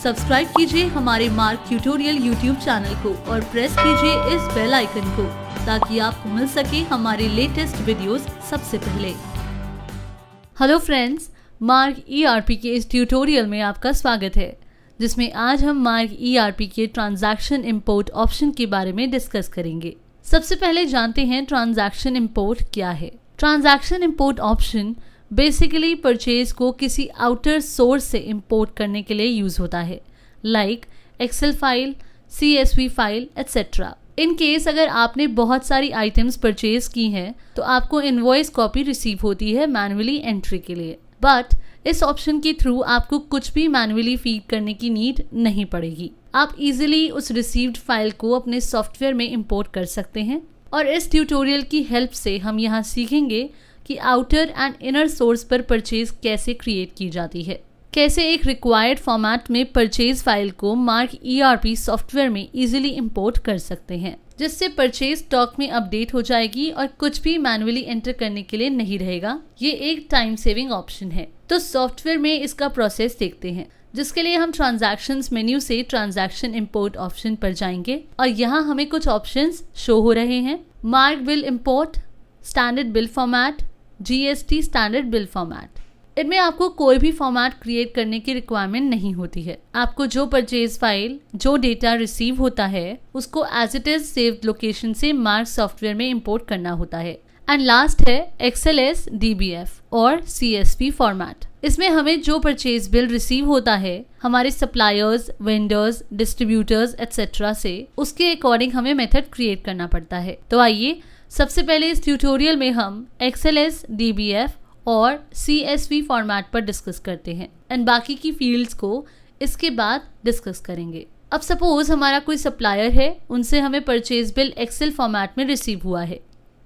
Subscribe कीजिए हमारे mark tutorial YouTube channel को और प्रेस कीजिए इस बेल आइकन को ताकि आपको मिल सके हमारे लेटेस्ट वीडियोस सबसे पहले। हेलो फ्रेंड्स, मार्क ईआरपी के इस ट्यूटोरियल में आपका स्वागत है, जिसमें आज हम मार्क ईआरपी के ट्रांजैक्शन इंपोर्ट ऑप्शन के बारे में डिस्कस करेंगे। सबसे पहले जानते हैं ट्रांजैक्शन इंपोर्ट क्या है। Transaction import option basically purchase को किसी आउटर सोर्स से इंपोर्ट करने के लिए यूज होता है, like excel file, CSV file etcetera. In case अगर आपने बहुत सारी आइटम्स परचेज की हैं तो आपको इनवॉइस कॉपी रिसीव होती है मैन्युअली एंट्री के लिए, बट इस ऑप्शन के थ्रू आपको कुछ भी मैन्युअली फीड करने की नीड नहीं पड़ेगी। आप इजीली उस रिसीव्ड फाइल को अपने सॉफ्टवेयर में इंपोर्ट कर सकते हैं। और इस ट्यूटोरियल की हेल्प से हम यहाँ सीखेंगे कि आउटर एंड इनर सोर्स पर परचेज कैसे क्रिएट की जाती है, कैसे एक रिक्वायर्ड फॉर्मेट में परचेज फाइल को मार्क ईआरपी सॉफ्टवेयर में इजीली इंपोर्ट कर सकते हैं, जिससे परचेज स्टॉक में अपडेट हो जाएगी और कुछ भी मैन्युअली एंटर करने के लिए नहीं रहेगा। ये एक टाइम सेविंग ऑप्शन है। तो सॉफ्टवेयर में इसका प्रोसेस देखते हैं, जिसके लिए हम ट्रांजैक्शंस मेन्यू से ट्रांजैक्शन इंपोर्ट ऑप्शन पर जाएंगे और यहाँ हमें कुछ ऑप्शंस शो हो रहे हैं। Mark bill import, standard bill format, GST standard bill format. इनमें आपको कोई भी फॉर्मेट क्रिएट करने की रिक्वायरमेंट नहीं होती है। आपको जो परचेज फाइल, जो डेटा रिसीव होता है, उसको as it is saved location से मार्क सॉफ्टवेयर में इंपोर्ट करना होता है। एंड लास्ट है XLS, DBF और CSV फॉर्मेट। इसमें हमें जो परचेज बिल रिसीव होता है हमारे सप्लायर्स, वेंडर्स, डिस्ट्रीब्यूटर्स एट्सेट्रा से, उसके अकॉर्डिंग हमें मेथड क्रिएट करना पड़ता है। तो आइए सबसे पहले इस ट्यूटोरियल में हम XLS, DBF और CSV फॉर्मेट पर डिस्कस करते हैं एंड बाकी की फील्ड्स को इसके बाद डिस्कस करेंगे। अब सपोज हमारा कोई सप्लायर है, उनसे हमें परचेज बिल एक्सेल फॉर्मेट में रिसीव हुआ है,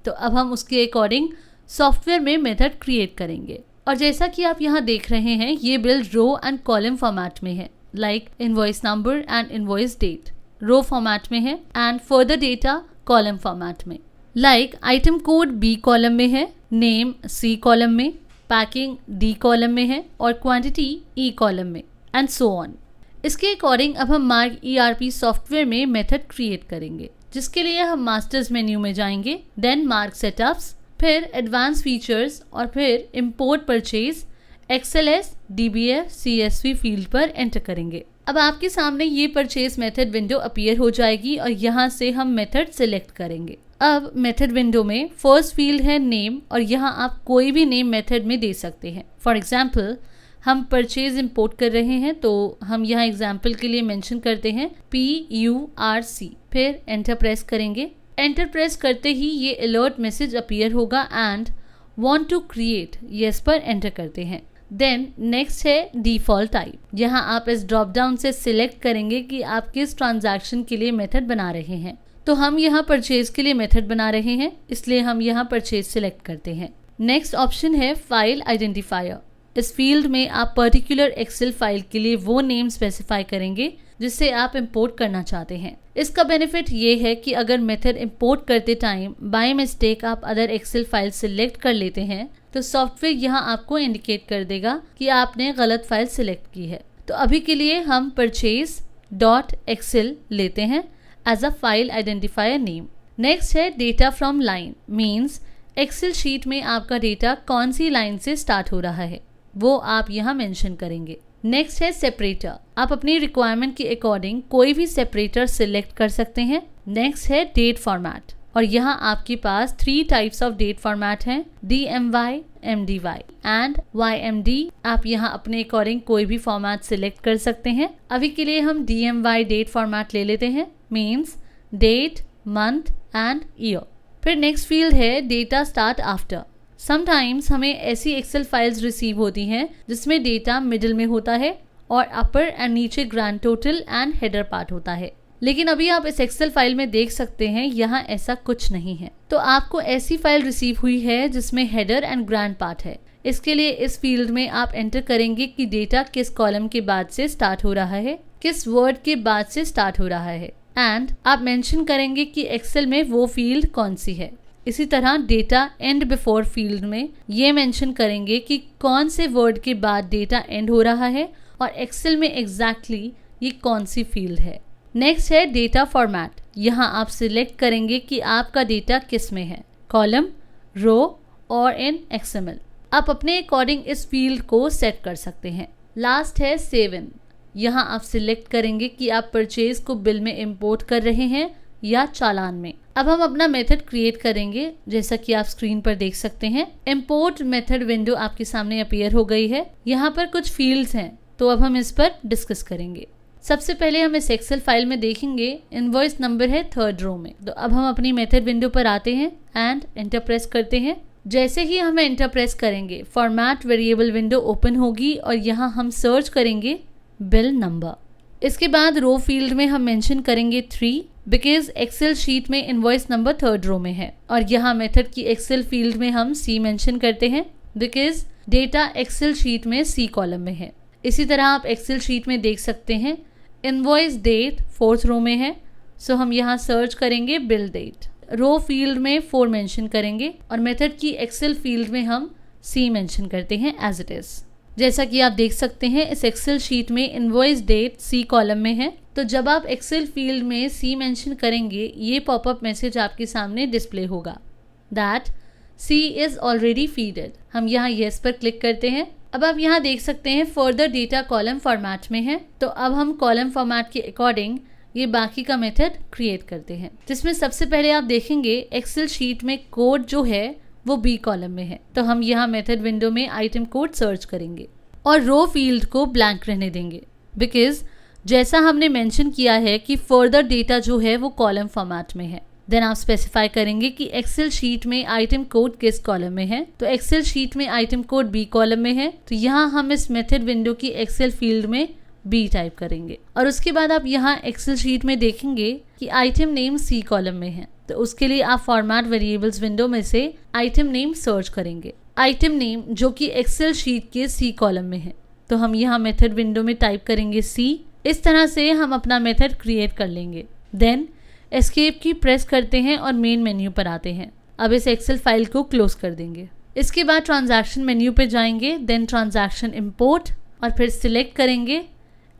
तो अब हम उसके अकॉर्डिंग सॉफ्टवेयर में मेथड क्रिएट करेंगे। और जैसा कि आप यहाँ देख रहे हैं, ये bill row and column format में है, like invoice number and invoice date row format में है and further data column format में, like item code B column में है, नेम C कॉलम में, पैकिंग D कॉलम में है और क्वांटिटी E कॉलम में एंड सो ऑन। इसके अकॉर्डिंग अब हम मार्क ईआरपी सॉफ्टवेयर में मेथड क्रिएट करेंगे, जिसके लिए हम मास्टर्स मेन्यू में जाएंगे, देन मार्क सेटअप्स, फिर एडवांस फीचर्स और फिर import purchase XLS, DBF, CSV field पर एंटर करेंगे। अब आपके सामने ये परचेज मेथड विंडो अपीयर हो जाएगी और यहाँ से हम मेथड सिलेक्ट करेंगे। अब मेथड विंडो में फर्स्ट फील्ड है नेम और यहाँ आप कोई भी नेम मेथड में दे सकते हैं। फॉर एग्जाम्पल हम परचेज इंपोर्ट कर रहे हैं तो हम यहाँ एग्जाम्पल के लिए मेंशन करते हैं PURC, फिर एंटर प्रेस करेंगे। एंटर प्रेस करते ही ये अलर्ट मैसेज अपीयर होगा and want to create yes पर एंटर करते हैं। देन नेक्स्ट है डिफॉल्ट टाइप। यहाँ आप इस ड्रॉप डाउन से सिलेक्ट करेंगे कि आप किस ट्रांजैक्शन के लिए मेथड बना रहे हैं। तो हम यहाँ परचेज के लिए मेथड बना रहे हैं, इसलिए हम यहाँ परचेज सिलेक्ट करते हैं। नेक्स्ट ऑप्शन है फाइल आइडेंटिफायर। इस फील्ड में आप पर्टिकुलर एक्सेल फाइल के लिए वो नेम स्पेसिफाई करेंगे जिससे आप इंपोर्ट करना चाहते हैं। इसका बेनिफिट ये है कि अगर मेथड इंपोर्ट करते टाइम बाय मिस्टेक आप अदर एक्सेल फाइल सिलेक्ट कर लेते हैं तो सॉफ्टवेयर यहाँ आपको इंडिकेट कर देगा कि आपने गलत फाइल सिलेक्ट की है। तो अभी के लिए हम purchase.excel लेते हैं as a file identifier name. Next है data from line, means Excel sheet में आपका डेटा कौन सी लाइन से स्टार्ट हो रहा है वो आप यहाँ मेंशन करेंगे। नेक्स्ट है सेपरेटर। आप अपनी रिक्वायरमेंट के अकॉर्डिंग कोई भी सेपरेटर सिलेक्ट कर सकते हैं। नेक्स्ट है डेट फॉर्मेट और यहाँ आपके पास 3 टाइप्स ऑफ डेट फॉर्मेट हैं, DMY, MDY एंड YMD। आप यहाँ अपने अकॉर्डिंग कोई भी फॉर्मेट सिलेक्ट कर सकते हैं। अभी के लिए हम DMY डेट फॉर्मेट ले लेते हैं, means date, month and year. फिर नेक्स्ट फील्ड है डेटा स्टार्ट आफ्टर। समटाइम्स हमें ऐसी एक्सेल फाइल्स रिसीव होती हैं जिसमें डेटा मिडिल में होता है और अपर एंड नीचे grand total and header part होता है, लेकिन अभी आप इस एक्सेल फाइल में देख सकते हैं यहाँ ऐसा कुछ नहीं है। तो आपको ऐसी फाइल रिसीव हुई है जिसमें हेडर एंड ग्रैंड पार्ट है। इसके लिए इस फील्ड में आप एंटर करेंगे कि डेटा किस कॉलम के बाद से स्टार्ट हो रहा है, किस वर्ड के बाद से स्टार्ट हो रहा है एंड आप मेंशन करेंगे कि एक्सेल में वो फील्ड कौन सी है। इसी तरह डेटा एंड बिफोर फील्ड में ये मेंशन करेंगे कि कौन से वर्ड के बाद डेटा एंड हो रहा है और एक्सेल में एग्जैक्टली ये कौन सी फील्ड है। नेक्स्ट है डेटा फॉर्मेट। यहाँ आप सिलेक्ट करेंगे कि आपका डेटा किस में है, कॉलम, रो और इन XML। आप अपने अकॉर्डिंग इस फील्ड को सेट कर सकते हैं। लास्ट है सेव इन। यहाँ आप सिलेक्ट करेंगे कि आप परचेज को बिल में इंपोर्ट कर रहे हैं या चालान में। अब हम अपना मेथड क्रिएट करेंगे, जैसा कि आप स्क्रीन पर देख सकते हैं। इंपोर्ट मेथड विंडो आपके सामने अपीयर हो गई है। यहाँ पर कुछ फील्ड्स हैं, तो अब हम इस पर डिस्कस करेंगे। सबसे पहले हम इस एक्सेल फाइल में देखेंगे इनवॉइस नंबर है 3rd रो में। तो अब हम अपनी मेथड विंडो पर आते हैं एंड एंटर प्रेस करते हैं। जैसे ही हम एंटर प्रेस करेंगे फॉर्मेट वेरिएबल विंडो ओपन होगी और यहाँ हम सर्च करेंगे बिल नंबर। इसके बाद रो फील्ड में हम मेंशन करेंगे 3 बिकॉज एक्सेल शीट में इनवॉइस नंबर 3rd रो में है। और यहाँ मेथड की एक्सेल फील्ड में हम C मेंशन करते हैं बिकॉज डेटा एक्सेल शीट में C कॉलम में है। इसी तरह आप एक्सेल शीट में देख सकते हैं इनवॉइस डेट 4th रो में है, सो हम यहाँ सर्च करेंगे बिल डेट। रो फील्ड में 4 मेंशन करेंगे और मेथड की एक्सेल फील्ड में हम C मेंशन करते हैं एज इट इज। जैसा कि आप देख सकते हैं इस एक्सेल शीट में इनवॉइस डेट C कॉलम में है। तो जब आप एक्सेल फील्ड में C मेंशन करेंगे ये पॉपअप मैसेज आपके सामने डिस्प्ले होगा that C is already feeded. हम यहाँ येस पर क्लिक करते हैं। अब आप यहाँ देख सकते हैं फर्दर डेटा कॉलम फॉर्मेट में है। तो अब हम कॉलम फॉर्मेट के अकॉर्डिंग ये बाकी का मेथड क्रिएट करते हैं, जिसमें सबसे पहले आप देखेंगे एक्सेल शीट में कोड जो है वो B कॉलम में है। तो हम यहाँ मेथड विंडो में आइटम कोड सर्च करेंगे और रो फील्ड को ब्लैंक रहने देंगे बिकॉज जैसा हमने मेंशन किया है कि फर्दर डेटा जो है वो कॉलम फॉर्मेट में है। देन आप स्पेसिफाई करेंगे कि एक्सेल शीट में आइटम कोड किस कॉलम में है। तो एक्सेल शीट में आइटम कोड B कॉलम में है, तो यहाँ हम इस मेथड विंडो की एक्सेल फील्ड में B टाइप करेंगे। और उसके बाद आप यहाँ एक्सेल शीट में देखेंगे कि आइटम नेम C कॉलम में है। तो उसके लिए आप फॉर्मेट वेरिएबल्स विंडो में से आइटम नेम सर्च करेंगे, आइटम नेम जो कि एक्सेल शीट के C कॉलम में है। तो हम यहाँ मेथड विंडो में टाइप करेंगे C। इस तरह से हम अपना मेथड क्रिएट कर लेंगे। देन एस्केप की प्रेस करते हैं और मेन मेन्यू पर आते हैं। अब इस एक्सेल फाइल को क्लोज कर देंगे। इसके बाद ट्रांजैक्शन मेन्यू पे जाएंगे, देन ट्रांजैक्शन इंपोर्ट और फिर सिलेक्ट करेंगे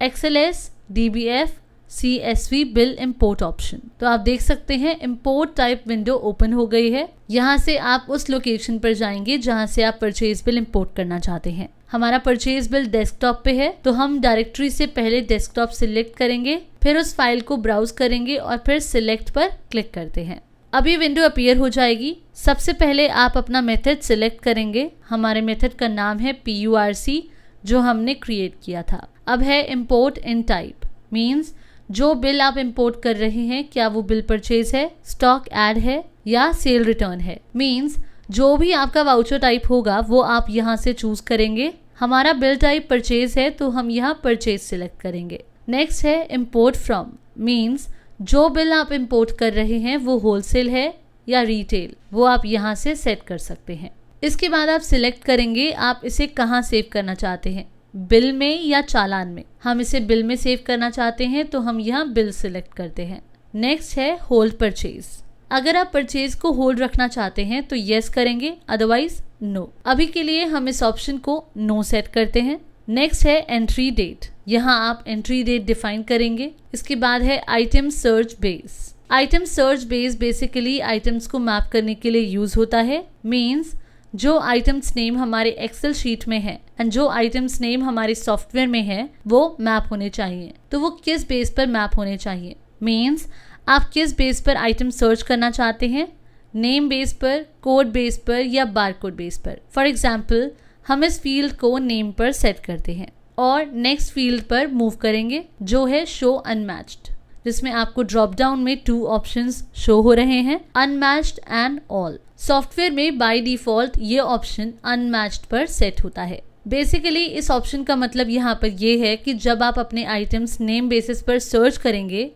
XLS DBF CSV bill import option. तो आप देख सकते हैं इंपोर्ट टाइप विंडो ओपन हो गई है। यहाँ से आप उस लोकेशन पर जाएंगे जहाँ से आप परचेज बिल इंपोर्ट करना चाहते हैं। हमारा परचेज बिल डेस्कटॉप पे है, तो हम डायरेक्टरी से पहले डेस्कटॉप सिलेक्ट करेंगे, फिर उस फाइल को ब्राउज करेंगे और फिर सिलेक्ट पर क्लिक करते हैं। अब ये विंडो अपीयर हो जाएगी। सबसे पहले आप अपना मेथड सिलेक्ट करेंगे। हमारे मेथड का नाम है PURC जो हमने क्रिएट किया था। अब है इम्पोर्ट इन टाइप, मीन्स जो बिल आप इंपोर्ट कर रहे हैं क्या वो बिल परचेज है, स्टॉक ऐड है या सेल रिटर्न है। मीन्स जो भी आपका वाउचर टाइप होगा वो आप यहाँ से चूज करेंगे। हमारा बिल टाइप परचेज है तो हम यहाँ परचेज सिलेक्ट करेंगे। नेक्स्ट है इम्पोर्ट फ्रॉम, मीन्स जो बिल आप इंपोर्ट कर रहे हैं वो होलसेल है या रिटेल, वो आप यहाँ से सेट कर सकते हैं। इसके बाद आप सिलेक्ट करेंगे आप इसे कहाँ सेव करना चाहते हैं, बिल में या चालान में। हम इसे बिल में सेव करना चाहते हैं तो हम यहाँ बिल सिलेक्ट करते हैं। नेक्स्ट है होल्ड परचेज। अगर आप परचेज को होल्ड रखना चाहते हैं तो यस करेंगे, अदरवाइज नो। अभी के लिए हम इस ऑप्शन को नो सेट करते हैं। नेक्स्ट है एंट्री डेट। यहाँ आप एंट्री डेट डिफाइन करेंगे। इसके बाद है item search base. Item search base basically items को मैप करने के लिए यूज होता है। मीन्स जो आइटम्स नेम हमारे एक्सेल शीट में है एंड जो आइटम्स नेम हमारे सॉफ्टवेयर में है वो मैप होने चाहिए। तो वो किस बेस पर मैप होने चाहिए, मीन्स आप किस बेस पर आइटम सर्च करना चाहते हैं, नेम बेस पर, कोड बेस पर या बारकोड बेस पर। फॉर एग्जाम्पल हम इस फील्ड को नेम पर सेट करते हैं और नेक्स्ट फील्ड पर मूव करेंगे जो है शो अनमैच्ड, जिसमें आपको ड्रॉप डाउन में 2 ऑप्शंस शो हो रहे हैं, अनमैच्ड एंड ऑल। सॉफ्टवेयर में बाय डिफॉल्ट ये ऑप्शन अनमैच्ड पर सेट होता है। बेसिकली इस ऑप्शन का मतलब यहाँ पर ये है कि जब आप अपने आइटम्स नेम बेसिस पर सर्च करेंगे,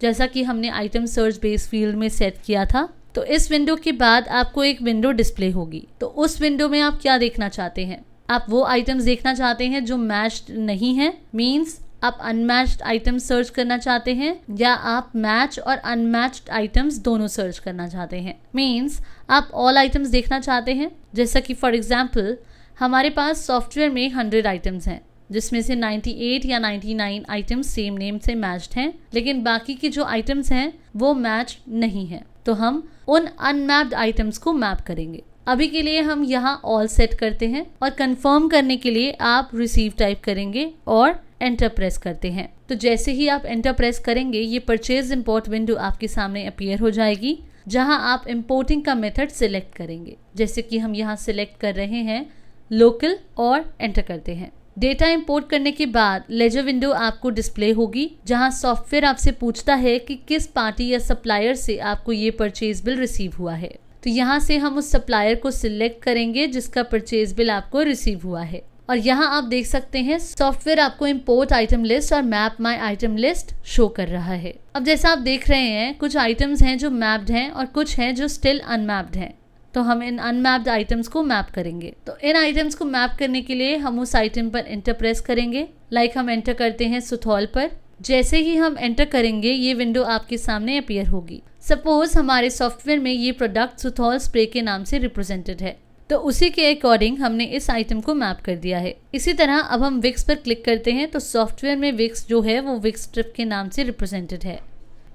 जैसा कि हमने आइटम सर्च बेस फील्ड में सेट किया था, तो इस विंडो के बाद आपको एक विंडो डिस्प्ले होगी। तो उस विंडो में आप क्या देखना चाहते हैं, आप वो आइटम्स देखना चाहते हैं जो मैच्ड नहीं है, मीन्स आप अनमैच्ड आइटम्स सर्च करना चाहते हैं, या आप मैच और अनमैच्ड आइटम्स दोनों सर्च करना चाहते हैं, मीन्स आप ऑल आइटम्स देखना चाहते हैं। जैसा कि फॉर एग्जाम्पल हमारे पास सॉफ्टवेयर में 100 आइटम्स हैं, जिसमें से 98 या 99 आइटम्स सेम नेम से मैच्ड हैं, लेकिन बाकी की जो आइटम्स हैं वो मैच नहीं है। तो हम उन अनमैप्ड आइटम्स को मैप करेंगे। अभी के लिए हम यहाँ ऑल सेट करते हैं और कंफर्म करने के लिए आप रिसीव टाइप करेंगे और एंटर प्रेस करते हैं। तो जैसे ही आप एंटर प्रेस करेंगे ये परचेज इंपोर्ट विंडो आपके सामने अपीयर हो जाएगी, जहां आप इंपोर्टिंग का मेथड सिलेक्ट करेंगे। जैसे कि हम यहाँ सिलेक्ट कर रहे हैं लोकल और एंटर करते हैं। डेटा इंपोर्ट करने के बाद लेजर विंडो आपको डिस्प्ले होगी, जहां सॉफ्टवेयर आपसे पूछता है कि किस पार्टी या सप्लायर से आपको ये परचेज बिल रिसीव हुआ है। तो यहाँ से हम उस सप्लायर को सिलेक्ट करेंगे जिसका परचेज बिल आपको रिसीव हुआ है। और यहाँ आप देख सकते हैं सॉफ्टवेयर आपको इंपोर्ट आइटम लिस्ट और मैप माई आइटम लिस्ट शो कर रहा है। अब जैसा आप देख रहे हैं कुछ आइटम्स हैं जो मैप्ड हैं और कुछ हैं जो स्टिल अनमैप्ड हैं। तो हम इन अनमैप्ड आइटम्स को मैप करेंगे। तो इन आइटम्स को मैप करने के लिए हम उस आइटम पर एंटर प्रेस करेंगे। लाइक हम एंटर करते हैं सुथौल पर। जैसे ही हम एंटर करेंगे ये विंडो आपके सामने अपीयर होगी। सपोज हमारे सॉफ्टवेयर में ये प्रोडक्ट सुथौल स्प्रे के नाम से रिप्रेजेंटेड है, तो उसी के अकॉर्डिंग हमने इस आइटम को मैप कर दिया है। इसी तरह अब हम विक्स पर क्लिक करते हैं तो सॉफ्टवेयर में विक्स जो है वो विक्स स्ट्रिप के नाम से रिप्रेजेंटेड है।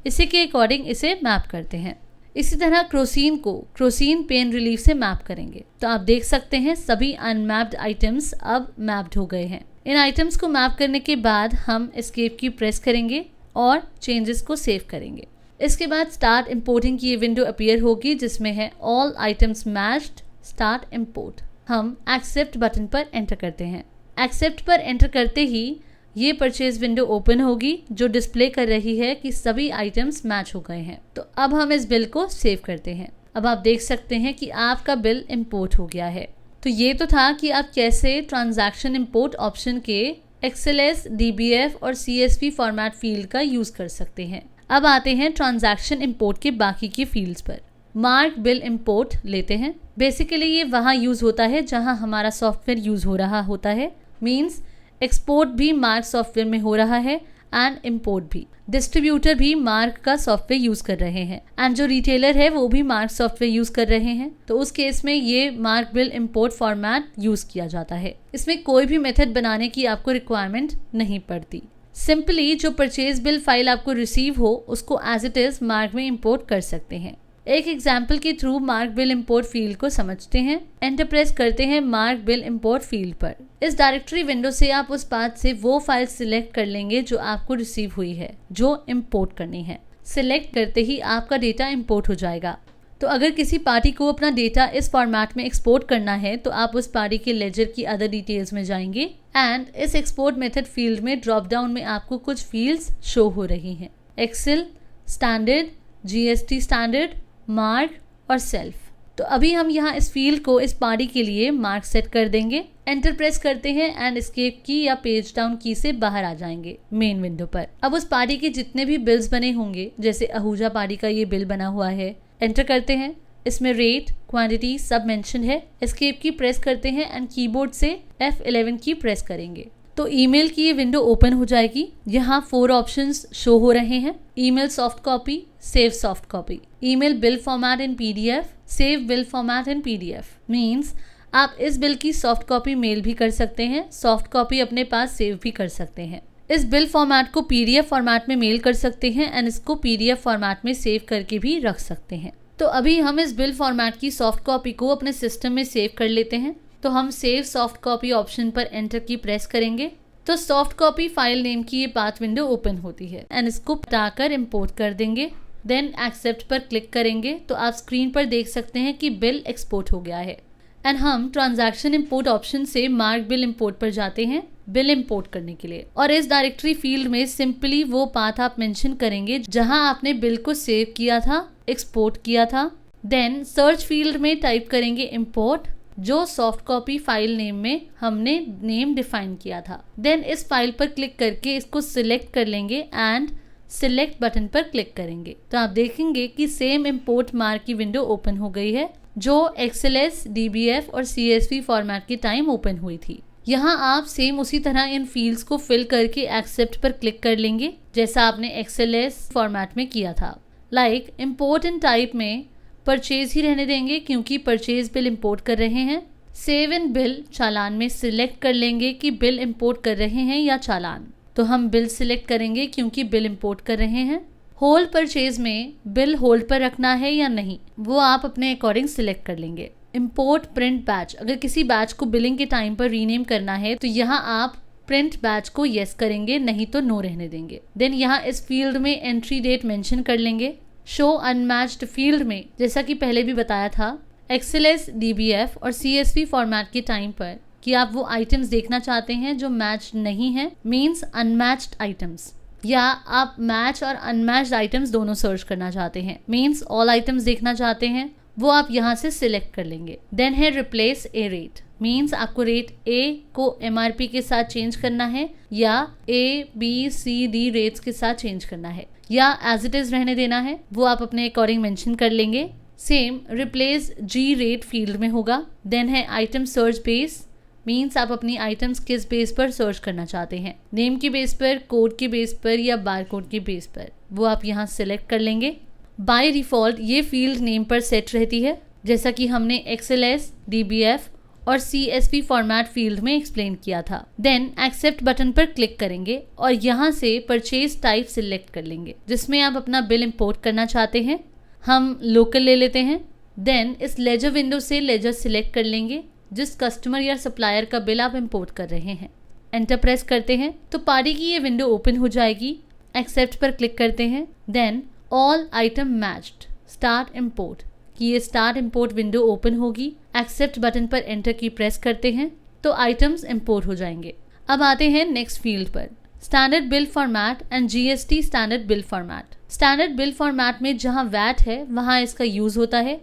इसी के अकॉर्डिंग इसे मैप करते हैं। इसी तरह क्रोसीन को क्रोसीन पेन रिलीफ से मैप करेंगे। तो आप देख सकते हैं सभी अनमैप्ड आइटम्स अब मैप्ड हो गए हैं। इन आइटम्स को मैप करने के बाद हम एस्केप की प्रेस करेंगे और चेंजेस को सेव करेंगे। इसके बाद स्टार्ट इंपोर्टिंग की ये विंडो अपीयर होगी जिसमें है all items matched start import. हम एक्सेप्ट बटन पर एंटर करते हैं। एक्सेप्ट पर एंटर करते ही ये परचेज विंडो ओपन होगी जो डिस्प्ले कर रही है कि सभी आइटम्स मैच हो गए हैं। तो अब हम इस बिल को सेव करते हैं। अब आप देख सकते हैं कि आपका बिल इंपोर्ट हो गया है। तो ये तो था कि आप कैसे ट्रांजैक्शन इंपोर्ट ऑप्शन के XLS, DBF और CSV फॉर्मेट फील्ड का यूज कर सकते हैं। अब आते हैं ट्रांजैक्शन इंपोर्ट के बाकी के फील्ड्स पर। मार्क बिल इंपोर्ट लेते हैं। बेसिकली ये वहाँ यूज होता है जहाँ हमारा सॉफ्टवेयर यूज हो रहा होता है। मीन्स एक्सपोर्ट भी मार्क सॉफ्टवेयर में हो रहा है एंड इंपोर्ट भी। डिस्ट्रीब्यूटर भी मार्क का सॉफ्टवेयर यूज कर रहे हैं एंड जो रिटेलर है वो भी मार्क सॉफ्टवेयर यूज कर रहे हैं। तो उस केस में ये mark bill import format use किया जाता है। इसमें कोई भी मेथड बनाने की आपको रिक्वायरमेंट नहीं पड़ती। सिंपली जो परचेज बिल फाइल आपको रिसीव हो उसको एज इट इज मार्क में इंपोर्ट कर सकते हैं। एक एग्जाम्पल के through mark bill import field को समझते हैं। एंटर प्रेस करते हैं मार्क बिल इंपोर्ट फील्ड पर। इस डायरेक्टरी विंडो से आप उस पाथ से वो फाइल सिलेक्ट कर लेंगे जो आपको रिसीव हुई है, जो इंपोर्ट करनी है। सिलेक्ट करते ही आपका डेटा इंपोर्ट हो जाएगा। तो अगर किसी पार्टी को अपना डेटा इस फॉर्मेट में एक्सपोर्ट करना है तो आप उस पार्टी के लेजर की अदर डिटेल्स में जाएंगे एंड इस एक्सपोर्ट मेथड फील्ड में ड्रॉप डाउन में आपको कुछ फील्ड्स शो हो रही हैं। Excel, standard, GST standard, Marg और सेल्फ। तो अभी हम यहाँ इस फील्ड को इस पार्टी के लिए मार्क सेट कर देंगे। एंटर प्रेस करते हैं एंड एस्केप की या पेज डाउन की से बाहर आ जाएंगे मेन विंडो पर। अब उस पार्टी के जितने भी बिल्स बने होंगे, जैसे आहूजा पार्टी का ये बिल बना हुआ है, एंटर करते हैं। इसमें रेट, क्वांटिटी सब मेंशन है। एस्केप की प्रेस करते हैं एंड कीबोर्ड से F11 की प्रेस करेंगे तो ईमेल की ये विंडो ओपन हो जाएगी। यहाँ 4 ऑप्शंस शो हो रहे हैं। Email soft copy, save soft copy, email bill format in PDF, save bill format in PDF। Means आप इस बिल की सॉफ्ट कॉपी मेल भी कर सकते हैं, सॉफ्ट कॉपी अपने पास सेव भी कर सकते हैं। इस बिल फॉर्मेट को PDF फॉर्मेट में मेल कर सकते हैं एंड इसको PDF फॉर्मेट में सेव करके भी रख सकते हैं। तो अभी हम इस बिल फॉर्मेट की सॉफ्ट कॉपी को अपने सिस्टम में सेव कर लेते हैं। तो हम सेव सॉफ्ट कॉपी ऑप्शन पर एंटर की प्रेस करेंगे तो सॉफ्ट कॉपी फाइल नेम की ये पाथ विंडो ओपन होती है एंड इसको हटाकर इंपोर्ट कर देंगे। देन एक्सेप्ट पर क्लिक करेंगे तो आप स्क्रीन पर देख सकते हैं कि बिल एक्सपोर्ट हो गया है। एंड हम ट्रांजैक्शन इंपोर्ट ऑप्शन से मार्क बिल इंपोर्ट पर जाते हैं बिल इंपोर्ट करने के लिए। और इस डायरेक्टरी फील्ड में सिंपली वो पाथ आप मेंशन करेंगे जहां आपने बिल को सेव किया था, एक्सपोर्ट किया था। देन सर्च फील्ड में टाइप करेंगे इंपोर्ट, जो सॉफ्ट कॉपी फाइल नेम में हमने नेम डिफाइन किया था। देन इस फाइल पर क्लिक करके इसको सिलेक्ट कर लेंगे एंड सिलेक्ट बटन पर क्लिक करेंगे तो आप देखेंगे कि सेम इंपोर्ट मार्क की विंडो ओपन हो गई है जो XLS, DBF और CSV फॉर्मेट के टाइम ओपन हुई थी। यहाँ आप सेम उसी तरह इन फील्ड्स को फिल करके एक्सेप्ट पर क्लिक कर लेंगे जैसा आपने XLS फॉर्मेट में किया था। लाइक इंपोर्ट इन टाइप में परचेज ही रहने देंगे क्योंकि परचेज बिल इंपोर्ट कर रहे हैं। सेव इन बिल चालान में सिलेक्ट कर लेंगे कि बिल इंपोर्ट कर रहे हैं या चालान। तो हम बिल सिलेक्ट करेंगे क्योंकि बिल इंपोर्ट कर रहे हैं। होल्ड परचेज में बिल होल्ड पर रखना है या नहीं वो आप अपने अकॉर्डिंग सिलेक्ट कर लेंगे। इंपोर्ट प्रिंट बैच, अगर किसी बैच को बिलिंग के टाइम पर रीनेम करना है तो यहाँ आप प्रिंट बैच को येस करेंगे, नहीं तो नो रहने देंगे। देन यहाँ इस फील्ड में एंट्री डेट मेंशन कर लेंगे। शो अनमैच्ड फील्ड में जैसा कि पहले भी बताया था XLS, DBF और CSV फॉर्मेट के टाइम पर कि आप वो आइटम्स देखना चाहते हैं जो मैच नहीं है, मीन्स अनमैच्ड आइटम्स, या आप मैच और अनमैच्ड आइटम्स दोनों सर्च करना चाहते हैं, मीन्स ऑल आइटम्स देखना चाहते हैं, वो आप यहाँ से सिलेक्ट कर लेंगे। देन है रिप्लेस ए रेट, मीन्स आपको रेट A को MRP के साथ चेंज करना है या A, B, C, D rates के साथ चेंज करना है या एज इट इज रहने देना है, वो आप अपने अकॉर्डिंग मेंशन कर लेंगे। Same replace G rate field में होगा। देन है आइटम सर्च बेस, मीन्स आप अपनी आइटम्स किस बेस पर सर्च करना चाहते हैं, नेम की बेस पर, कोड की बेस पर या बार कोड की बेस पर, वो आप यहाँ सिलेक्ट कर लेंगे। बाय डिफॉल्ट ये फील्ड नेम पर सेट रहती है जैसा कि हमने XLS, DBF और CSV फॉर्मेट फील्ड में एक्सप्लेन किया था। देन एक्सेप्ट बटन पर क्लिक करेंगे और यहाँ से परचेज टाइप सिलेक्ट कर लेंगे जिसमें आप अपना बिल इंपोर्ट करना चाहते हैं। हम लोकल ले लेते हैं। देन इस लेजर विंडो से लेजर सिलेक्ट कर लेंगे जिस कस्टमर या सप्लायर का बिल आप इंपोर्ट कर रहे हैं। एंटर प्रेस करते हैं तो पारी की ये विंडो ओपन हो जाएगी। एक्सेप्ट पर क्लिक करते हैं। Then all item matched, start import कि ये स्टार्ट इंपोर्ट विंडो ओपन होगी। एक्सेप्ट बटन पर एंटर की प्रेस करते हैं तो आइटम्स इंपोर्ट हो जाएंगे। अब आते हैं नेक्स्ट फील्ड पर, standard bill format and GST standard bill format. Standard bill format में जहाँ वैट है वहाँ इसका यूज होता है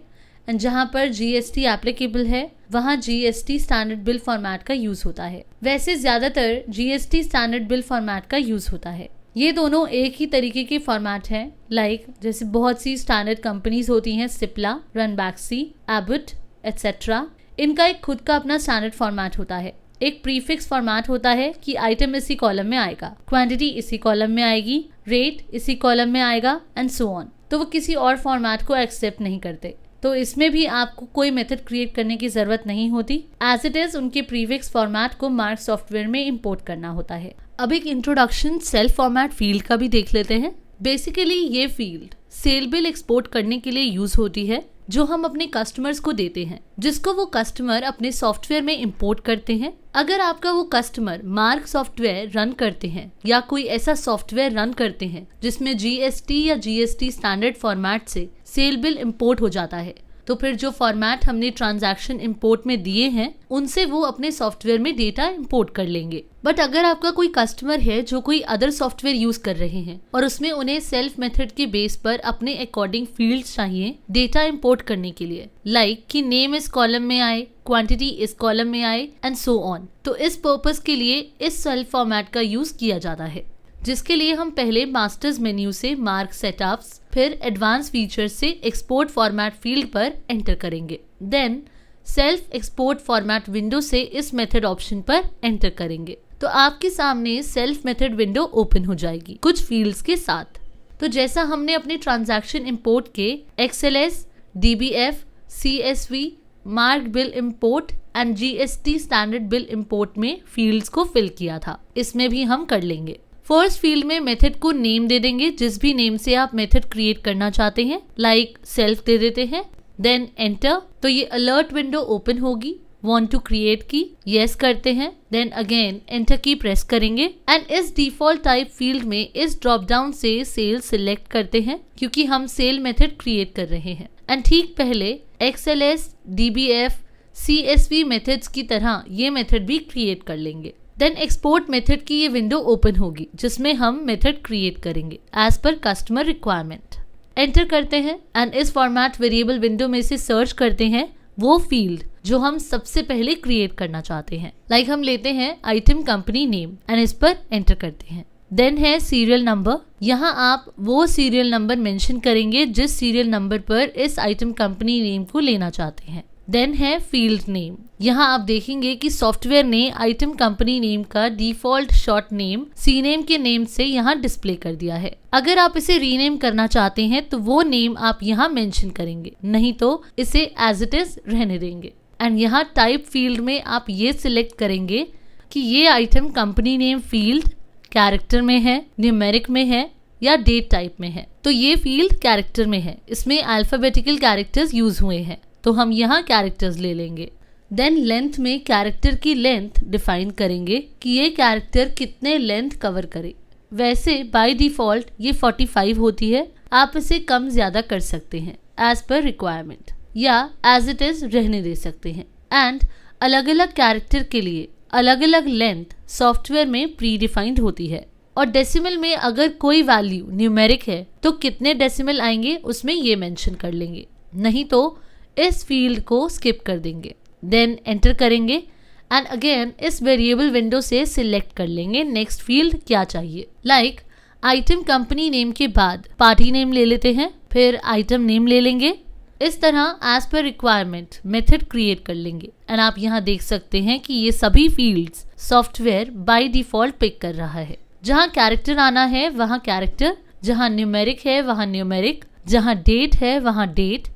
एंड जहाँ पर GST एप्लीकेबल है वहाँ GST स्टैंडर्ड बिल फॉर्मेट का यूज होता है। वैसे ज्यादातर GST स्टैंडर्ड बिल फॉर्मेट का यूज होता है। ये दोनों एक ही तरीके के फॉर्मेट हैं, लाइक जैसे बहुत सी स्टैंडर्ड कंपनीज होती हैं, सिप्ला, रनबैक्सी, एबट एटसेट्रा। इनका एक खुद का अपना स्टैंडर्ड फॉर्मेट होता है। एक प्रीफिक्स फॉर्मेट होता है कि आइटम इसी कॉलम में आएगा, क्वांटिटी इसी कॉलम में आएगी, रेट इसी कॉलम में आएगा एंड सो ऑन। तो वो किसी और फॉर्मेट को एक्सेप्ट नहीं करते। तो इसमें भी आपको कोई मेथड क्रिएट करने की जरूरत नहीं होती। एज इट इज उनके प्रीफिक्स फॉर्मेट को मार्क सॉफ्टवेयर में इंपोर्ट करना होता है। अब एक इंट्रोडक्शन सेल्फ फॉर्मेट फील्ड का भी देख लेते हैं। बेसिकली ये फील्ड सेल बिल एक्सपोर्ट करने के लिए यूज होती है जो हम अपने कस्टमर्स को देते हैं, जिसको वो कस्टमर अपने सॉफ्टवेयर में इंपोर्ट करते हैं। अगर आपका वो कस्टमर मार्क सॉफ्टवेयर रन करते हैं या कोई ऐसा सॉफ्टवेयर रन करते हैं जिसमें GST या GST स्टैंडर्ड फॉर्मेट से सेल बिल इंपोर्ट हो जाता है, तो फिर जो फॉर्मेट हमने ट्रांजैक्शन इंपोर्ट में दिए हैं उनसे वो अपने सॉफ्टवेयर में डेटा इंपोर्ट कर लेंगे। बट अगर आपका कोई कस्टमर है जो कोई अदर सॉफ्टवेयर यूज कर रहे हैं और उसमें उन्हें सेल्फ मेथड के बेस पर अपने अकॉर्डिंग फील्ड्स चाहिए डेटा इंपोर्ट करने के लिए, लाइक कि नेम इस कॉलम में आए, क्वांटिटी इस कॉलम में आए एंड सो ऑन, तो इस पर्पस के लिए इस सेल्फ फॉर्मेट का यूज किया जाता है, जिसके लिए हम पहले मास्टर्स मेन्यू से मार्क सेटअप्स, फिर एडवांस फीचर्स से एक्सपोर्ट फॉर्मेट फील्ड पर एंटर करेंगे। Then self export format window से इस मेथड ऑप्शन पर एंटर करेंगे तो आपके सामने सेल्फ मेथड विंडो ओपन हो जाएगी कुछ फील्ड्स के साथ। तो जैसा हमने अपने ट्रांजैक्शन इंपोर्ट के XLS, DBF, CSV, mark bill import and GST standard bill import में फील्ड्स को फिल किया था, इसमें भी हम कर लेंगे। फर्स्ट फील्ड में मेथड को नेम दे देंगे जिस भी नेम से आप मेथड क्रिएट करना चाहते हैं, लाइक सेल्फ दे देते हैं। देन एंटर, तो ये अलर्ट विंडो ओपन होगी। वांट टू क्रिएट की यस करते हैं। देन अगेन एंटर की प्रेस करेंगे एंड इस डिफॉल्ट टाइप फील्ड में इस ड्रॉप डाउन से सेल सिलेक्ट करते हैं क्योंकि हम सेल मेथड क्रिएट कर रहे हैं। एंड ठीक पहले XLS, DBF, CSV मेथड्स की तरह ये मेथड भी क्रिएट कर लेंगे। देन एक्सपोर्ट मेथड की ये विंडो ओपन होगी जिसमें हम मेथड क्रिएट करेंगे as per customer requirement. Enter करते हैं एंड इस फॉर्मेट वेरिएबल विंडो में से सर्च करते हैं वो फील्ड जो हम सबसे पहले क्रिएट करना चाहते हैं। लाइक हम लेते हैं आइटम कंपनी नेम एंड इस पर एंटर करते हैं। देन है सीरियल नंबर, यहाँ आप वो सीरियल नंबर मेंशन करेंगे जिस सीरियल नंबर पर इस आइटम कंपनी नेम को लेना चाहते हैं। देन है फील्ड नेम, यहाँ आप देखेंगे कि सॉफ्टवेयर ने आइटम कंपनी नेम का डिफॉल्ट शॉर्ट नेम सीनेम के नेम से यहाँ डिस्प्ले कर दिया है। अगर आप इसे रीनेम करना चाहते हैं तो वो नेम आप यहाँ मेंशन करेंगे, नहीं तो इसे एज इट इज रहने देंगे। एंड यहाँ टाइप फील्ड में आप ये सिलेक्ट करेंगे कि ये item company name field character में है, न्यूमेरिक में है या डेट टाइप में है। तो ये फील्ड कैरेक्टर में है, इसमें अल्फाबेटिकल कैरेक्टर्स यूज हुए हैं, तो हम यहाँ कैरेक्टर्स ले लेंगे। देन लेंथ में कैरेक्टर की लेंथ डिफाइन करेंगे कि ये कैरेक्टर कितने लेंथ कवर करे। वैसे बाय डिफॉल्ट ये 45 होती है, आप इसे कम ज्यादा कर सकते हैं एज पर रिक्वायरमेंट, या एज इट इज रहने दे सकते हैं। एंड अलग अलग कैरेक्टर के लिए अलग अलग लेंथ सॉफ्टवेयर में प्री डिफाइंड होती है। और डेसिमल में अगर कोई वैल्यू न्यूमेरिक है तो कितने डेसिमल आएंगे उसमें ये मेंशन कर लेंगे, नहीं तो इस फील्ड को स्किप कर देंगे। देन एंटर करेंगे एंड अगेन इस वेरिएबल विंडो से सिलेक्ट कर लेंगे नेक्स्ट फील्ड क्या चाहिए। लाइक आइटम कंपनी नेम के बाद पार्टी नेम ले लेते हैं, फिर आइटम नेम ले लेंगे। इस तरह as per requirement method create कर लेंगे। एंड आप यहाँ देख सकते हैं कि ये सभी fields software by default pick कर रहा है। जहाँ कैरेक्टर आना है वहाँ कैरेक्टर, जहाँ न्यूमेरिक है वहाँ न्यूमेरिक, जहाँ डेट है वहाँ डेट।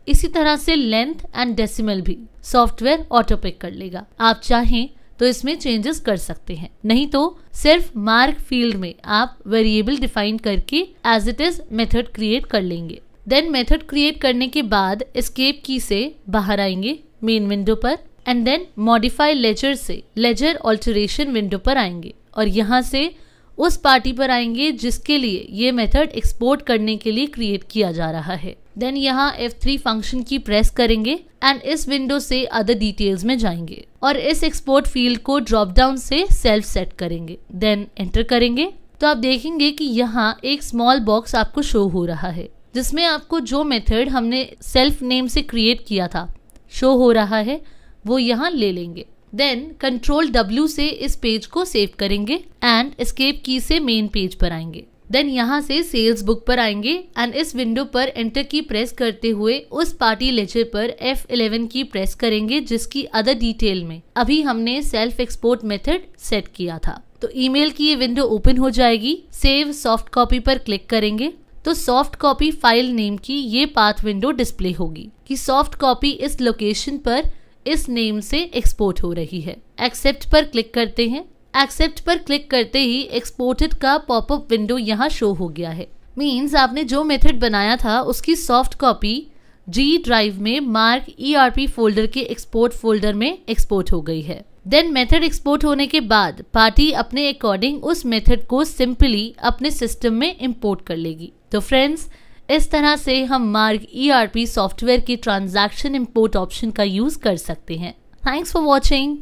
इसी तरह से लेंथ एंड डेसिमल भी सॉफ्टवेयर ऑटो पिक कर लेगा। आप चाहें तो इसमें चेंजेस कर सकते हैं, नहीं तो सिर्फ मार्क फील्ड में आप वेरिएबल डिफाइन करके as it is method create कर लेंगे। देन मेथड क्रिएट करने के बाद एस्केप की से बाहर आएंगे मेन विंडो पर, एंड देन मॉडिफाई लेजर से लेजर ऑल्टरेशन विंडो पर आएंगे और यहाँ से उस पार्टी पर आएंगे जिसके लिए ये मेथड एक्सपोर्ट करने के लिए क्रिएट किया जा रहा है। देन यहाँ F3 फंक्शन की प्रेस करेंगे एंड इस विंडो से अदर डिटेल्स में जाएंगे और इस एक्सपोर्ट फील्ड को ड्रॉप डाउन से सेल्फ सेट करेंगे। देन एंटर करेंगे तो आप देखेंगे कि यहाँ एक स्मॉल बॉक्स आपको शो हो रहा है जिसमें आपको जो मेथड हमने सेल्फ नेम से क्रिएट किया था शो हो रहा है, वो यहाँ ले लेंगे। देन कंट्रोल W से इस पेज को सेव करेंगे एंड एस्केप की से मेन पेज पर आएंगे। देन यहाँ से सेल्स बुक पर आएंगे एंड इस विंडो पर एंटर की प्रेस करते हुए उस पार्टी लेजर पर F11 की प्रेस करेंगे जिसकी अदर डिटेल में अभी हमने सेल्फ एक्सपोर्ट मेथड सेट किया था। तो ईमेल की ये विंडो ओपन हो जाएगी। सेव सॉफ्ट कॉपी पर क्लिक करेंगे तो सॉफ्ट कॉपी फाइल नेम की ये पाथ विंडो डिस्प्ले होगी कि सॉफ्ट कॉपी इस लोकेशन पर इस नेम से एक्सपोर्ट हो रही है। एक्सेप्ट पर क्लिक करते हैं। एक्सेप्ट पर क्लिक करते ही एक्सपोर्टेड का पॉपअप विंडो यहाँ शो हो गया है। मींस आपने जो मेथड बनाया था उसकी सॉफ्ट कॉपी G ड्राइव में मार्क ERP फोल्डर के एक्सपोर्ट फोल्डर में एक्सपोर्ट हो गई है। देन मेथड एक्सपोर्ट होने के बाद पार्टी अपने अकॉर्डिंग उस मेथड को सिंपली अपने सिस्टम में इंपोर्ट कर लेगी। तो फ्रेंड्स, इस तरह से हम मार्क ERP सॉफ्टवेयर के ट्रांजैक्शन इंपोर्ट ऑप्शन का यूज कर सकते हैं। Thanks for watching.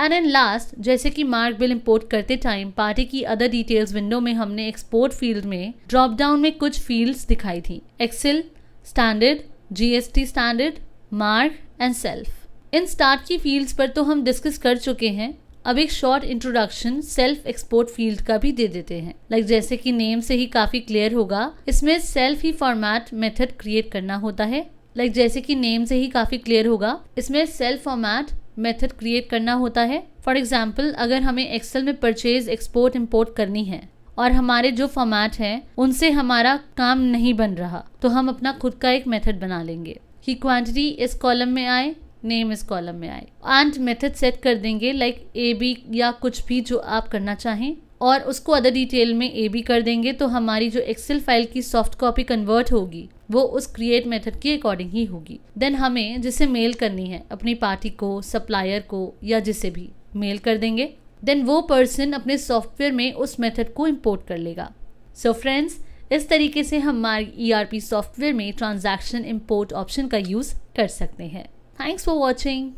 And in last, जैसे कि मार्क बिल इंपोर्ट करते टाइम पार्टी की अदर डिटेल्स विंडो में हमने एक्सपोर्ट फील्ड में ड्रॉप डाउन में कुछ फील्ड्स दिखाई थी, excel, standard, GST standard, Marg and self. इन स्टार्ट की फील्ड्स पर तो हम डिस्कस कर चुके हैं। अब एक short introduction self export field का भी दे देते हैं। जैसे कि नेम से ही काफी क्लियर होगा, इसमें सेल्फ ही फॉर्मेट मेथड क्रिएट करना होता है। जैसे कि नेम से ही काफी क्लियर होगा, इसमें सेल्फ फॉर्मेट मेथड क्रिएट करना होता है। फॉर एग्जाम्पल, अगर हमें एक्सेल में परचेज एक्सपोर्ट इंपोर्ट करनी है और हमारे जो फॉर्मेट हैं उनसे हमारा काम नहीं बन रहा, तो हम अपना खुद का एक मेथड बना लेंगे कि क्वांटिटी इस कॉलम में आए, नेम इस कॉलम में आए, एंड मेथड सेट कर देंगे AB या कुछ भी जो आप करना चाहें, और उसको अदर डिटेल में AB कर देंगे। तो हमारी जो एक्सेल फाइल की सॉफ्ट कॉपी कन्वर्ट होगी वो उस क्रिएट मेथड के अकॉर्डिंग ही होगी। देन हमें जिसे मेल करनी है, अपनी पार्टी को, सप्लायर को, या जिसे भी मेल कर देंगे। देन वो पर्सन अपने सॉफ्टवेयर में उस मेथड को इंपोर्ट कर लेगा। सो फ्रेंड्स, इस तरीके से हम हमारे ERP सॉफ्टवेयर में ट्रांजैक्शन इंपोर्ट ऑप्शन का यूज कर सकते हैं। Thanks for watching.